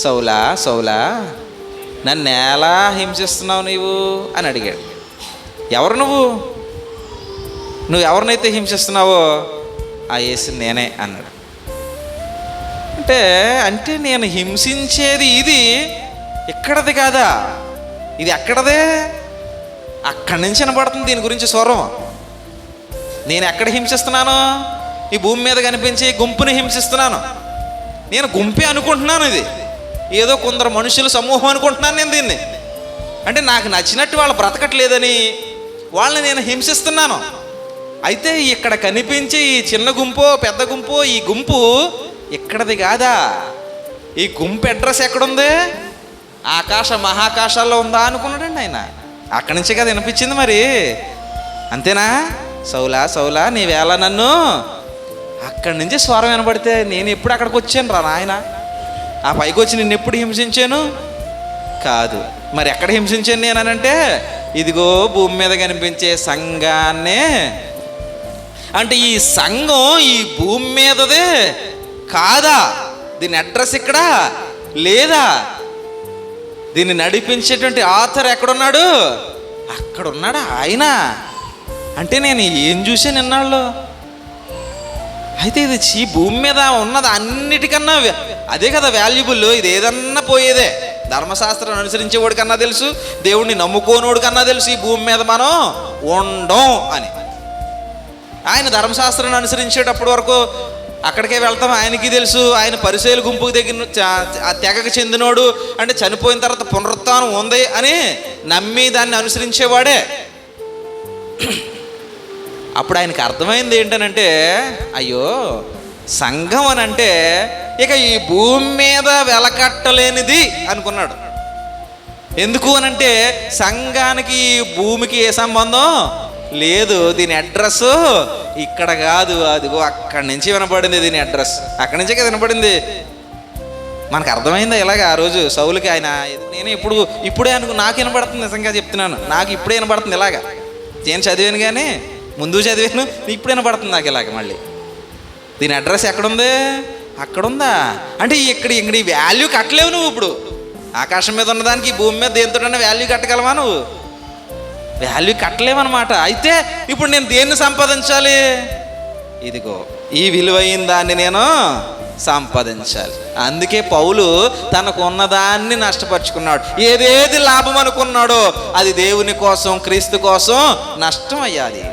సౌలా సౌలా నన్ను ఎలా హింసిస్తున్నావు నీవు అని అడిగాడు. ఎవరు నువ్వు ఎవరినైతే హింసిస్తున్నావో ఆ యేసు నేనే అన్నాడు. అంటే నేను హింసించేది ఇది ఇక్కడది కాదా, ఇది ఎక్కడదే? అక్కడి నుంచి వినపడుతుంది దీని గురించి స్వరం. నేను ఎక్కడ హింసిస్తున్నాను? ఈ భూమి మీద కనిపించే గుంపుని హింసిస్తున్నాను. నేను గుంపే అనుకుంటున్నాను, ఇది ఏదో కొందరు మనుషుల సమూహం అనుకుంటున్నాను నేను దీన్ని. అంటే నాకు నచ్చినట్టు వాళ్ళు బ్రతకట్లేదని వాళ్ళని నేను హింసిస్తున్నాను. అయితే ఇక్కడ కనిపించే ఈ చిన్న గుంపో పెద్ద గుంపో, ఈ గుంపు ఇక్కడది కాదా? ఈ గుంపు అడ్రస్ ఎక్కడుంది? మహాకాశాల్లో ఉందా అనుకున్నాడండి ఆయన. అక్కడి నుంచే కదా వినిపించింది మరి. అంతేనా? సౌలా సౌలా నీవేళ నన్ను, అక్కడి నుంచి స్వరం వినబడితే నేను ఎప్పుడు అక్కడికి వచ్చాను రా నాయన? ఆ పైకి వచ్చి నిన్ను ఎప్పుడు హింసించాను? కాదు. మరి ఎక్కడ హింసించాను నేనంటే, ఇదిగో భూమి మీద కనిపించే సంఘాన్నే. అంటే ఈ సంఘం ఈ భూమి మీదదే కాదా? దీని అడ్రస్ ఇక్కడ లేదా? దీన్ని నడిపించేటువంటి ఆథర్ ఎక్కడున్నాడు? అక్కడ ఉన్నాడు ఆయన. అంటే నేను ఏం చూసాను ఇన్నాళ్ళు? అయితే ఇది ఈ భూమి మీద ఉన్నది అన్నిటికన్నా అదే కదా వాల్యుబుల్. ఇది ఏదన్నా పోయేదే. ధర్మశాస్త్రాన్ని అనుసరించేవాడి కన్నా తెలుసు, దేవుడిని నమ్ముకోనోడు కన్నా తెలుసు ఈ భూమి మీద మనం ఉండం అని. ఆయన ధర్మశాస్త్రాన్ని అనుసరించేటప్పటి వరకు అక్కడికే వెళ్తాం, ఆయనకి తెలుసు. ఆయన పరిసయ్యుల గుంపుకు ఆ తెగకు చెందినోడు, అంటే చనిపోయిన తర్వాత పునరుత్థానం ఉంది అని నమ్మి దాన్ని అనుసరించేవాడే. అప్పుడు ఆయనకు అర్థమైంది ఏంటనంటే, అయ్యో సంఘం అని అంటే ఇక ఈ భూమి మీద వెలకట్టలేనిది అనుకున్నాడు. ఎందుకు అనంటే సంఘానికి భూమికి ఏ సంబంధం లేదు. దీని అడ్రస్ ఇక్కడ కాదు, అదిగో అక్కడి నుంచి వినపడింది దీని అడ్రస్. అక్కడి నుంచే కదా వినపడింది. మనకు అర్థమైందా ఇలాగ? ఆ రోజు సౌలుకి ఆయన, నేను ఇప్పుడే నాకు వినపడుతుంది, నిజంగా చెప్తున్నాను, నాకు ఇప్పుడే వినపడుతుంది ఇలాగా. నేను చదివాను కానీ ముందు చదివాను, ఇప్పుడు వినపడుతుంది నాకు ఇలాగ. మళ్ళీ దీని అడ్రస్ ఎక్కడుంది? అక్కడుందా? అంటే ఇక్కడ ఈ వాల్యూ కట్టలేవు నువ్వు. ఇప్పుడు ఆకాశం మీద ఉన్నదానికి భూమి మీద దేనితోటన్నా వాల్యూ కట్టగలవా నువ్వు? వాల్యూ కట్టలేవన్నమాట. అయితే ఇప్పుడు నేను దేన్ని సంపాదించాలి? ఇదిగో ఈ విలువైన దాన్ని నేను సంపాదించాలి. అందుకే పౌలు తనకు ఉన్నదాన్ని నష్టపరుచుకున్నాడు. ఏదేది లాభం అనుకున్నాడో అది దేవుని కోసం, క్రీస్తు కోసం నష్టం అయ్యాది.